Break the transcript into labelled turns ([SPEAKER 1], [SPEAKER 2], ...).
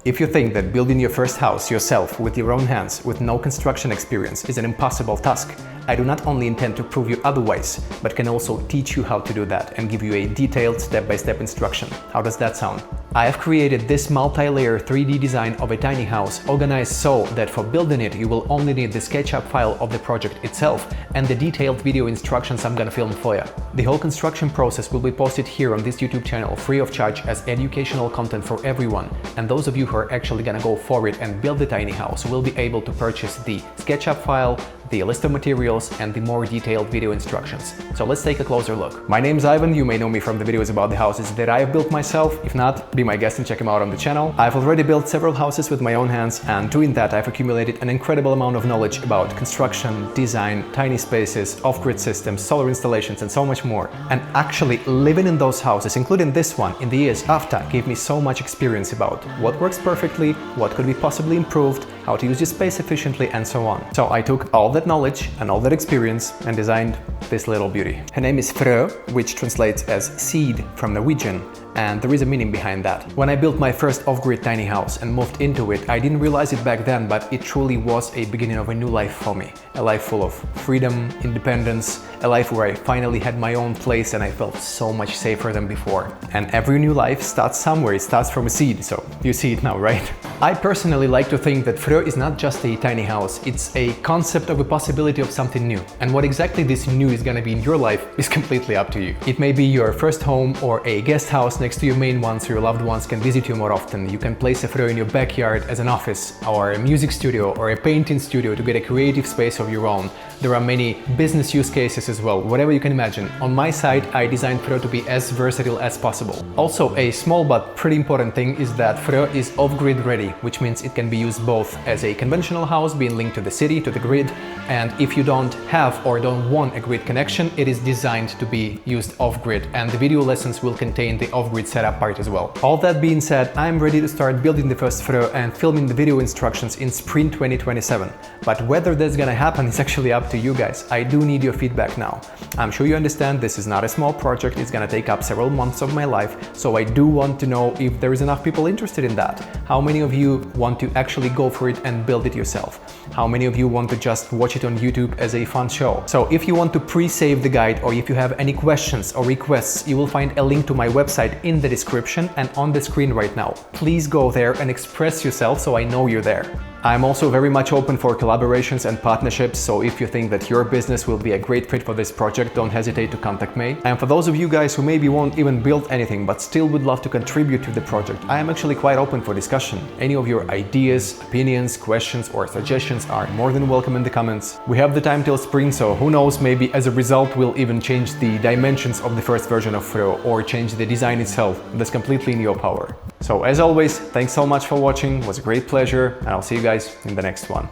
[SPEAKER 1] If you think that building your first house yourself with your own hands with no construction experience is an impossible task, I do not only intend to prove you otherwise, but can also teach you how to do that and give you a detailed step-by-step instruction. How does that sound? I have created this multi-layer 3D design of a tiny house organized so that for building it you will only need the SketchUp file of the project itself and the detailed video instructions I'm gonna film for you. The whole construction process will be posted here on this YouTube channel free of charge as educational content for everyone, and those of you who are actually gonna go for it and build the tiny house will be able to purchase the SketchUp file, the list of materials and the more detailed video instructions. So let's take a closer look. My name's Ivan, you may know me from the videos about the houses that I have built myself. If not, be my guest and check them out on the channel. I've already built several houses with my own hands, and doing that I've accumulated an incredible amount of knowledge about construction, design, tiny spaces, off-grid systems, solar installations and so much more. And actually living in those houses, including this one, in the years after gave me so much experience about what works perfectly, what could be possibly improved, how to use your space efficiently and so on. So I took all that knowledge and all that experience and designed this little beauty. Her name is Frø, which translates as seed from Norwegian, and there is a meaning behind that. When I built my first off-grid tiny house and moved into it, I didn't realize it back then, but it truly was a beginning of a new life for me. A life full of freedom, independence, a life where I finally had my own place and I felt so much safer than before. And every new life starts somewhere, it starts from a seed, so you see it now, right? I personally like to think that Frø is not just a tiny house, it's a concept of a possibility of something new. And what exactly this new is gonna be in your life is completely up to you. It may be your first home or a guest house next to your main one so your loved ones can visit you more often. You can place a Frø in your backyard as an office or a music studio or a painting studio to get a creative space of your own. There are many business use cases as well, whatever you can imagine. On my side, I designed Frø to be as versatile as possible. Also, a small but pretty important thing is that Frø is off-grid ready, which means it can be used both as a conventional house being linked to the city, to the grid, and if you don't have or don't want a grid connection, it is designed to be used off-grid, and the video lessons will contain the off-grid setup part as well. All that being said, I'm ready to start building the first Frø and filming the video instructions in spring 2027. But whether that's gonna happen is actually up to you guys. I do need your feedback now. I'm sure you understand this is not a small project, it's gonna take up several months of my life, so I do want to know if there is enough people interested in that. How many of you want to actually go for it and build it yourself? How many of you want to just watch it on YouTube as a fun show? So if you want to pre-save the guide or if you have any questions or requests, you will find a link to my website in the description and on the screen right now. Please go there and express yourself so I know you're there. I'm also very much open for collaborations and partnerships, so if you think that your business will be a great fit for this project, don't hesitate to contact me. And for those of you guys who maybe won't even build anything but still would love to contribute to the project, I am actually quite open for discussion. Any of your ideas, opinions, questions or suggestions are more than welcome in the comments. We have the time till spring, so who knows, maybe as a result we'll even change the dimensions of the first version of Frø or change the design itself. That's completely in your power. So as always, thanks so much for watching, it was a great pleasure, and I'll see you guys in the next one.